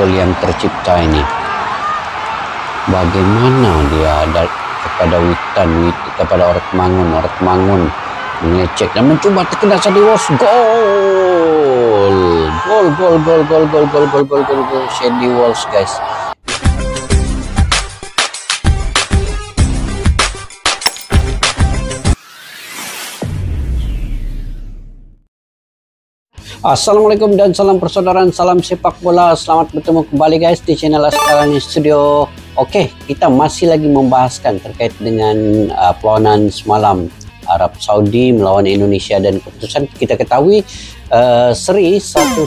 gol yang tercipta ini. Bagaimana dia kepada kepada Orek Mangun mengecek dan mencoba terkena Sandy Walsh. Gol Sandy Walsh, guys. Assalamualaikum dan salam persaudaraan, salam sepak bola. Selamat bertemu kembali guys di channel Askarani Studio. Oke, kita masih lagi membahaskan terkait dengan perlawanan semalam Arab Saudi melawan Indonesia, dan keputusan kita ketahui seri 1-1,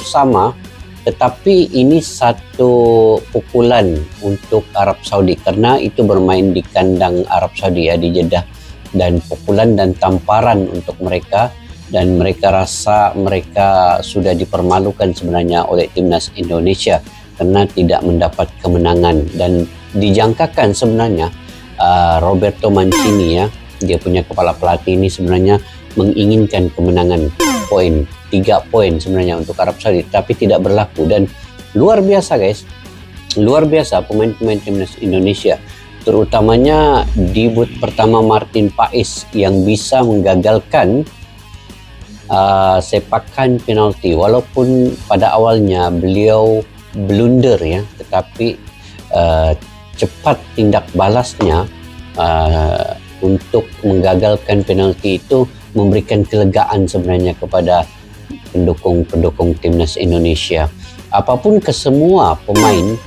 tetapi ini satu pukulan untuk Arab Saudi karena itu bermain di kandang Arab Saudi ya, di Jeddah, dan pukulan dan tamparan untuk mereka. Dan mereka rasa mereka sudah dipermalukan sebenarnya oleh timnas Indonesia karena tidak mendapat kemenangan. Dan dijangkakan sebenarnya Roberto Mancini ya, dia punya kepala pelatih ini sebenarnya menginginkan kemenangan 3 poin sebenarnya untuk Arab Saudi, tapi tidak berlaku. Dan luar biasa guys, luar biasa pemain-pemain timnas Indonesia, terutamanya debut pertama Martin Paes yang bisa menggagalkan sepakan penalti, walaupun pada awalnya beliau blunder ya, tetapi cepat tindak balasnya untuk menggagalkan penalti itu memberikan kelegaan sebenarnya kepada pendukung timnas Indonesia. Apapun kesemua pemain,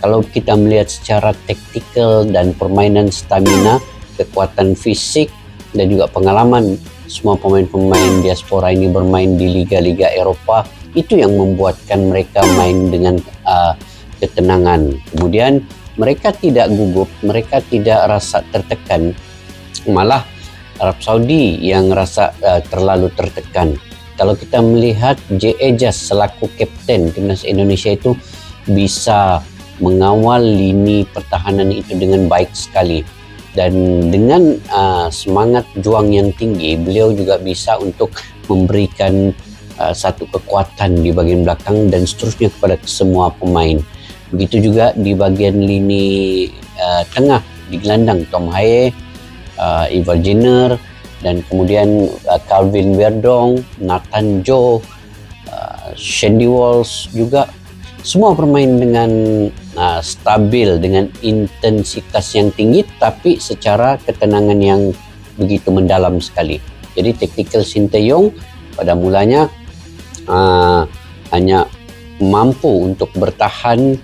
kalau kita melihat secara taktikal dan permainan stamina, kekuatan fisik dan juga pengalaman, semua pemain-pemain diaspora ini bermain di liga-liga Eropa, itu yang membuatkan mereka main dengan ketenangan. Kemudian mereka tidak gugup, mereka tidak rasa tertekan, malah Arab Saudi yang rasa terlalu tertekan. Kalau kita melihat J. Ejas selaku kapten timnas Indonesia itu bisa mengawal lini pertahanan itu dengan baik sekali. Dan dengan semangat juang yang tinggi, beliau juga bisa untuk memberikan satu kekuatan di bagian belakang dan seterusnya kepada semua pemain. Begitu juga di bagian lini tengah, di gelandang Tom Haye, Ivar Jenner, dan kemudian Calvin Verdong, Nathan Joe, Sandy Walsh juga. Semua bermain dengan stabil, dengan intensitas yang tinggi, tapi secara ketenangan yang begitu mendalam sekali. Jadi tactical Sinteyong pada mulanya hanya mampu untuk bertahan,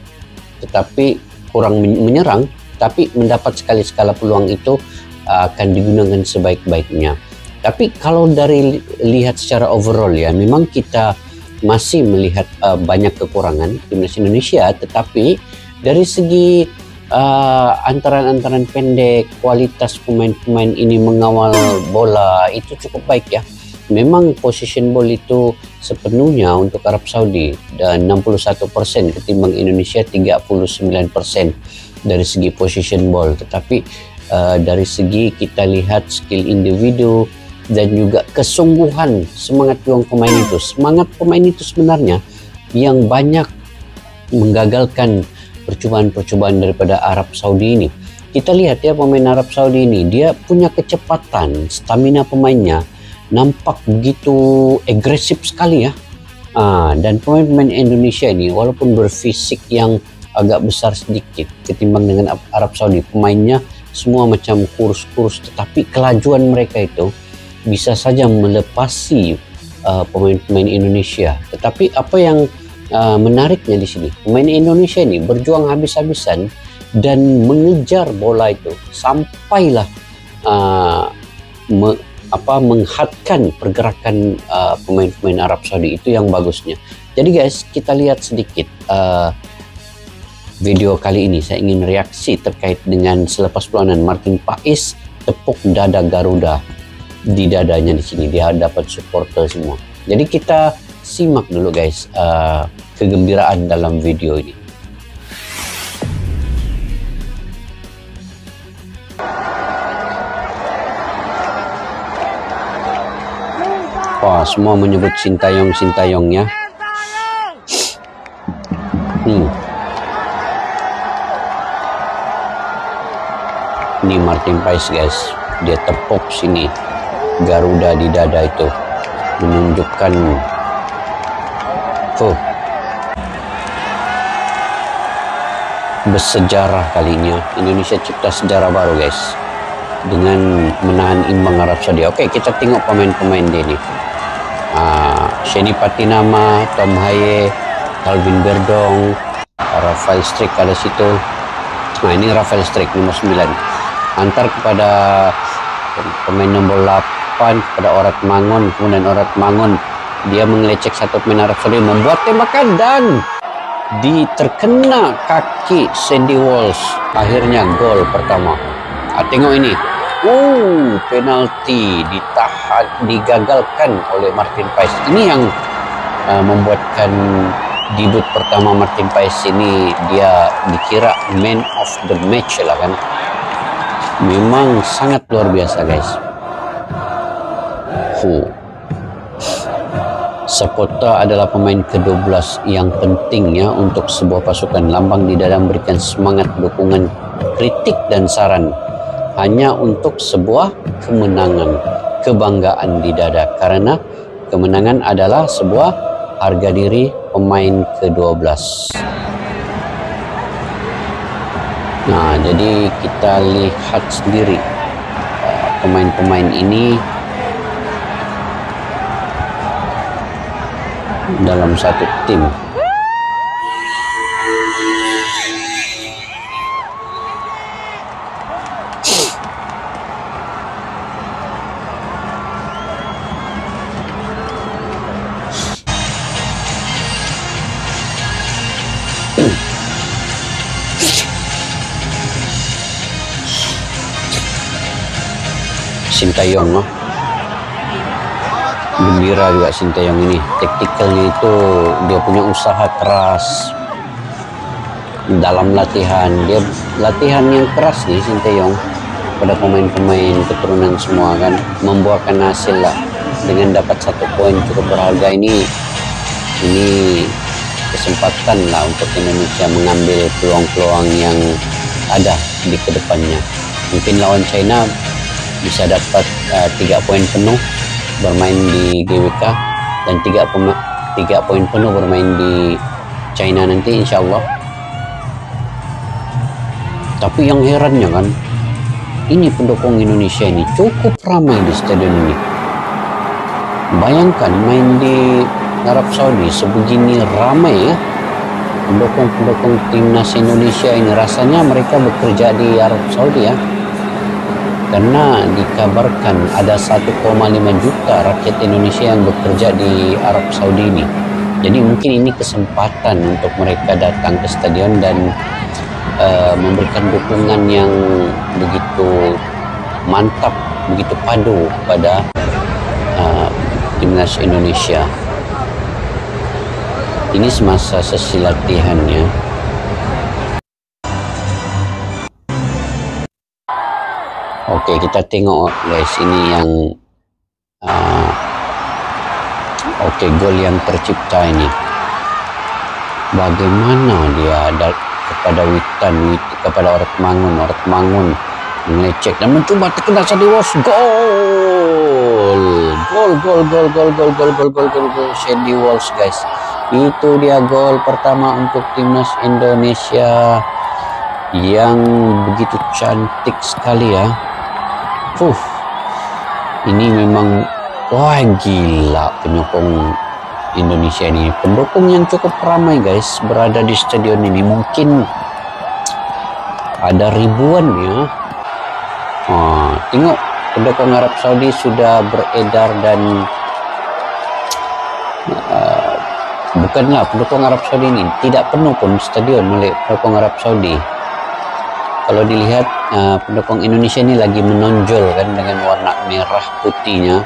tetapi kurang menyerang, tapi mendapat sekali-sekala peluang itu akan digunakan sebaik-baiknya. Tapi kalau dari lihat secara overall ya, memang kita masih melihat banyak kekurangan timnas Indonesia, tetapi dari segi antaran-antaran pendek, kualitas pemain-pemain ini mengawal bola itu cukup baik ya. Memang position ball itu sepenuhnya untuk Arab Saudi, dan 61% ketimbang Indonesia 39% dari segi position ball. Tetapi dari segi kita lihat skill individu dan juga kesungguhan, semangat juang pemain itu. Semangat pemain itu sebenarnya yang banyak menggagalkan percobaan-percobaan daripada Arab Saudi ini. Kita lihat ya, pemain Arab Saudi ini, dia punya kecepatan, stamina pemainnya nampak begitu agresif sekali ya. Dan pemain-pemain Indonesia ini walaupun berfisik yang agak besar sedikit ketimbang dengan Arab Saudi, pemainnya semua macam kurus-kurus, tetapi kelajuan mereka itu bisa saja melepasi pemain-pemain Indonesia. Tetapi apa yang menariknya di sini, pemain Indonesia ini berjuang habis-habisan dan mengejar bola itu sampailah menghadkan pergerakan pemain-pemain Arab Saudi. Itu yang bagusnya. Jadi guys, kita lihat sedikit video kali ini. Saya ingin reaksi terkait dengan selepas perlawanan Martin Paes tepuk dada Garuda. Di dadanya di sini dia dapat supporter semua. Jadi kita simak dulu guys kegembiraan dalam video ini. Wah, semua menyebut Sintayong ya. Ini Martin Paes guys, dia tepuk sini Garuda di dada itu, menunjukkan bersejarah kalinya. Indonesia cipta sejarah baru guys dengan menahan imbang Arab Saudi. Oke, kita tengok pemain-pemain dia nih. Sheni Patinama, Tom Haye, Calvin Berdong, Rafael Strik ada situ. Nah, ini Rafael Strik nomor 9. Antar kepada pemain nomor 8 kepada Orat Mangun. Kemudian Orat Mangun dia mengelecek satu pemain Arab Saudi, membuat tembakan dan terkena kaki Sandy Walsh. Akhirnya gol pertama. Tengok ini. Penalti digagalkan oleh Martin Paes. Ini yang membuatkan debut pertama Martin Paes ini dia dikira man of the match lah kan. Memang sangat luar biasa guys. Sapota adalah pemain ke-12 yang penting ya untuk sebuah pasukan. Lambang di dalam memberikan semangat, dukungan, kritik dan saran hanya untuk sebuah kemenangan, kebanggaan di dada, karena kemenangan adalah sebuah harga diri pemain ke-12. Nah, jadi kita lihat sendiri pemain-pemain ini dalam satu tim. Sintayong loh. Gembira juga Sintayong ini. Taktikalnya itu dia punya usaha keras dalam latihan. Dia latihan yang keras nih Sintayong pada pemain-pemain keturunan semua kan, membuahkan hasil lah dengan dapat 1 poin cukup berharga ini. Ini kesempatan lah untuk Indonesia mengambil peluang-peluang yang ada di kedepannya. Mungkin lawan China bisa dapat 3 poin penuh bermain di GWK dan 3 poin penuh bermain di China nanti insya Allah. Tapi yang herannya kan, ini pendukung Indonesia ini cukup ramai di stadion ini. Bayangkan main di Arab Saudi sebegini ramai ya. Pendukung-pendukung timnas Indonesia ini rasanya mereka bekerja di Arab Saudi ya. Karena dikabarkan ada 1,5 juta rakyat Indonesia yang bekerja di Arab Saudi ini. Jadi mungkin ini kesempatan untuk mereka datang ke stadion dan memberikan dukungan yang begitu mantap, begitu padu pada timnas Indonesia. Ini semasa sesi latihannya. Oke, kita tengok guys, ini yang gol yang tercipta ini. Bagaimana dia kepada kepada Orat Mangun melecek dan mencoba terkena Sandy Walsh. Gol Sandy Walsh guys. Itu dia gol pertama untuk timnas Indonesia yang begitu cantik sekali ya. Ini memang wah gila penyokong Indonesia ini. Pendukung yang cukup ramai guys berada di stadion ini. Mungkin ada ribuan ya. Tengok pendukung Arab Saudi sudah beredar dan bukanlah pendukung Arab Saudi ini tidak penuh pun stadion oleh pendukung Arab Saudi. Kalau dilihat pendukung Indonesia ini lagi menonjol kan dengan warna merah putihnya.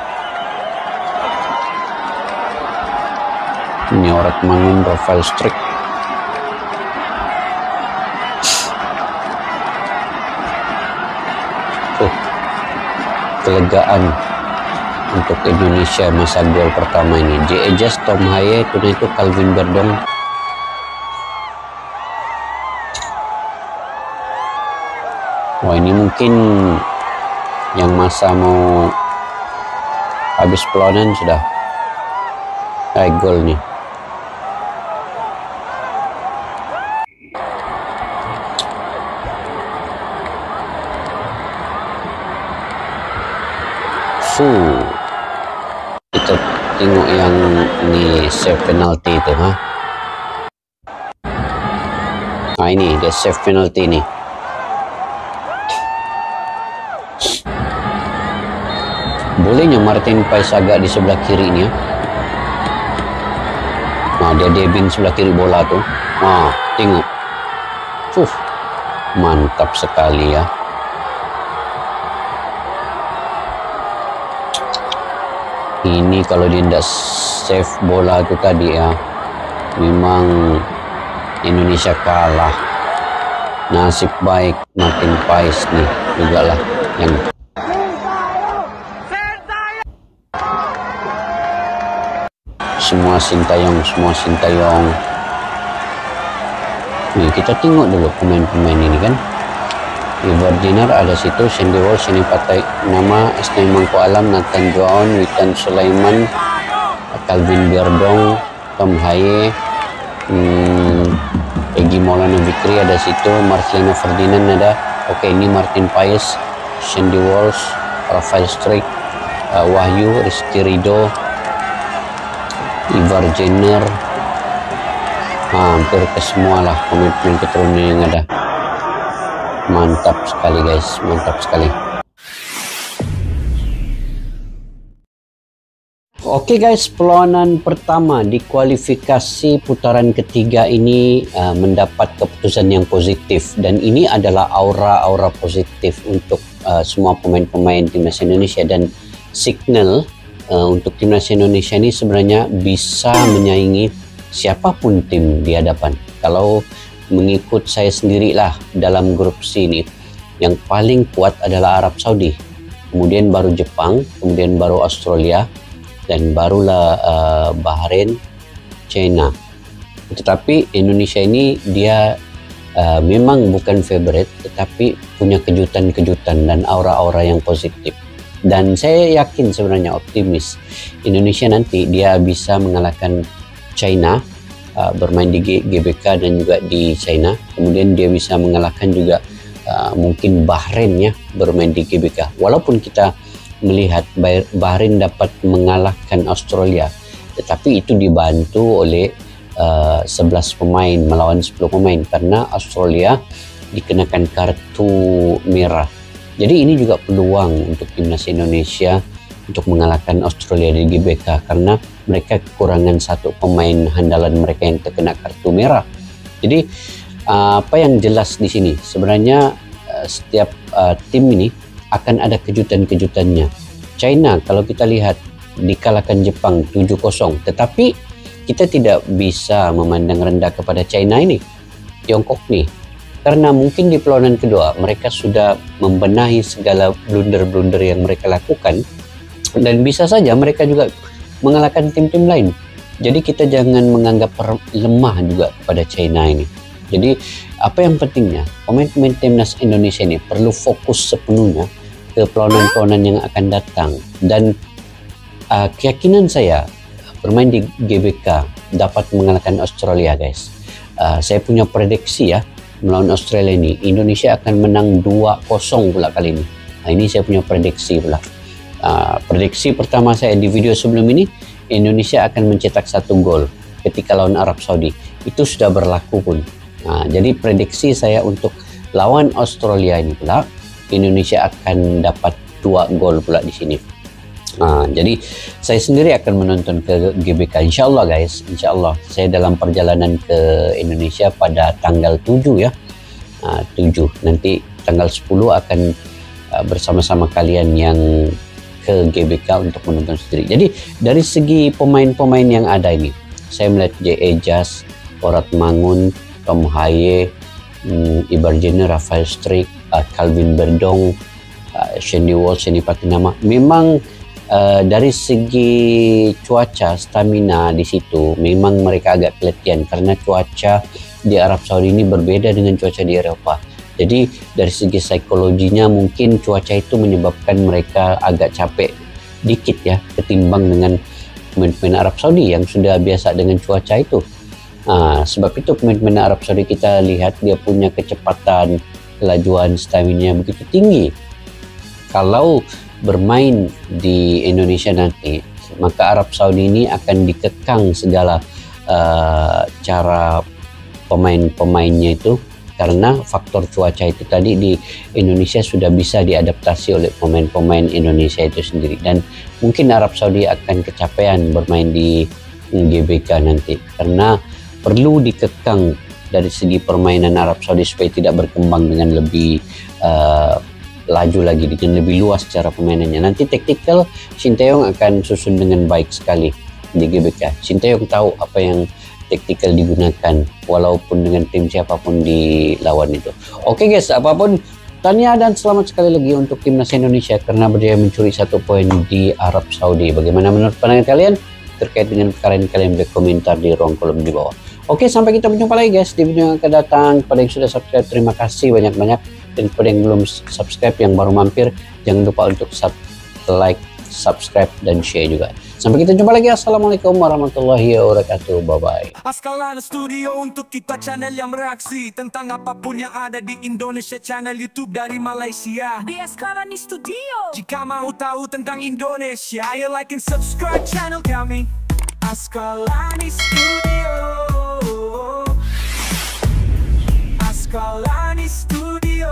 Ini Orat Mangun, Rafael Strik. Kelegaan untuk Indonesia masa gol pertama ini. J.Ejas, Tom Haye, itu Calvin Berdong. Wah, ini mungkin yang masa mau habis perlawanan sudah gol nih. Kita tengok yang ini save penalty itu, ha? Nah, ini dia save penalty nih. Bolehnya Martin Pais agak di sebelah kiri nih, ya. Nah, dia Devin sebelah kiri bola tuh. Nah, tengok. Mantap sekali, ya. Ini kalau dia tidak save bola itu tadi, ya, memang Indonesia kalah. Nasib baik Martin Pais nih juga lah yang semua Sintayong. Nih, kita tengok dulu pemain-pemain ini kan. Ivar Dinar ada situ, Sandy Walsh, ini pakai nama Esnai Mangko Alam, Nathan Joaon, Witan Sulaiman, Calvin Berdong, Tom Haye, Egy Maulana Fikri ada situ, Marcelino Ferdinand ada. Oke, ini Martin Pais, Sandy Walsh, Rafael Struijk, Wahyu, Rizky Ridho, Ivar Jenner. Hampir ke semua lah pemain keturunan yang ada. Mantap sekali, guys, mantap sekali. Oke, guys, perlawanan pertama di kualifikasi putaran ketiga ini mendapat keputusan yang positif, dan ini adalah aura positif untuk semua pemain-pemain timnas Indonesia, dan signal untuk timnas Indonesia ini sebenarnya bisa menyaingi siapapun tim di hadapan. Kalau mengikut saya sendirilah, dalam grup C ini yang paling kuat adalah Arab Saudi, kemudian baru Jepang, kemudian baru Australia, dan barulah Bahrain, China. Tetapi Indonesia ini dia memang bukan favorite, tetapi punya kejutan-kejutan dan aura-aura yang positif. Dan saya yakin, sebenarnya optimis, Indonesia nanti dia bisa mengalahkan China, bermain di GBK dan juga di China. Kemudian dia bisa mengalahkan juga mungkin Bahrain, ya, bermain di GBK. Walaupun kita melihat Bahrain dapat mengalahkan Australia, tetapi itu dibantu oleh 11 pemain melawan 10 pemain, karena Australia dikenakan kartu merah. Jadi ini juga peluang untuk timnas Indonesia untuk mengalahkan Australia di GBK, karena mereka kekurangan satu pemain handalan mereka yang terkena kartu merah. Jadi apa yang jelas di sini sebenarnya, setiap tim ini akan ada kejutan-kejutannya. China kalau kita lihat dikalahkan Jepang 7-0, tetapi kita tidak bisa memandang rendah kepada China ini, Tiongkok nih, karena mungkin di perlawanan kedua mereka sudah membenahi segala blunder-blunder yang mereka lakukan, dan bisa saja mereka juga mengalahkan tim-tim lain. Jadi kita jangan menganggap lemah juga kepada China ini. Jadi apa yang pentingnya, pemain-pemain timnas Indonesia ini perlu fokus sepenuhnya ke perlawanan-perlawanan yang akan datang. Dan keyakinan saya, bermain di GBK dapat mengalahkan Australia, guys. Saya punya prediksi, ya, melawan Australia ini Indonesia akan menang 2-0 pula kali ini. Nah, ini saya punya prediksi pula. Prediksi pertama saya di video sebelum ini, Indonesia akan mencetak 1 gol ketika lawan Arab Saudi. Itu sudah berlaku pun. Jadi prediksi saya untuk lawan Australia ini pula, Indonesia akan dapat 2 gol pula di sini. Jadi saya sendiri akan menonton ke GBK, insya Allah, guys. Insya Allah saya dalam perjalanan ke Indonesia pada tanggal 7, ya. 7 nanti tanggal 10 akan bersama-sama kalian yang ke GBK untuk menonton sendiri. Jadi dari segi pemain-pemain yang ada ini, saya melihat J.E. Jas, Porat Mangun, Tom Haye, Ivar Jenner, Rafael Struijk, Calvin Berdong, Sandy Walsh, ini nama. Memang dari segi cuaca, stamina di situ memang mereka agak keletihan, karena cuaca di Arab Saudi ini berbeda dengan cuaca di Eropa. Jadi dari segi psikologinya mungkin cuaca itu menyebabkan mereka agak capek dikit ya, ketimbang dengan pemain-pemain Arab Saudi yang sudah biasa dengan cuaca itu. Sebab itu pemain-pemain Arab Saudi kita lihat dia punya kecepatan, kelajuan, stamina begitu tinggi. Kalau bermain di Indonesia nanti, maka Arab Saudi ini akan dikekang segala cara pemain-pemainnya itu, karena faktor cuaca itu tadi di Indonesia sudah bisa diadaptasi oleh pemain-pemain Indonesia itu sendiri, dan mungkin Arab Saudi akan kecapean bermain di GBK nanti karena perlu dikekang dari segi permainan Arab Saudi supaya tidak berkembang dengan lebih laju lagi, dengan lebih luas cara permainannya. Nanti taktikal Sinteyong akan susun dengan baik sekali di GBK. Sinteyong tahu apa yang taktikal digunakan walaupun dengan tim siapapun di lawan itu. Oke guys, apapun tahniah dan selamat sekali lagi untuk timnas Indonesia karena berjaya mencuri 1 poin di Arab Saudi. Bagaimana menurut pandangan kalian terkait dengan perkara ini? Kalian berkomentar di ruang kolom di bawah. Oke, sampai kita berjumpa lagi guys di video yang akan datang. Kepada yang sudah subscribe, terima kasih banyak-banyak, dan kepada yang belum subscribe, yang baru mampir, jangan lupa untuk like, subscribe, dan share juga. Sampai kita jumpa lagi. Assalamualaikum warahmatullahi wabarakatuh. Bye-bye. Askalana Studio untuk kita channel yang bereaksi tentang apapun yang ada di Indonesia, channel YouTube dari Malaysia di Askalani Studio. Jika mau tahu tentang Indonesia, ayo like and subscribe channel kami Askalani Studio. Askalani Studio.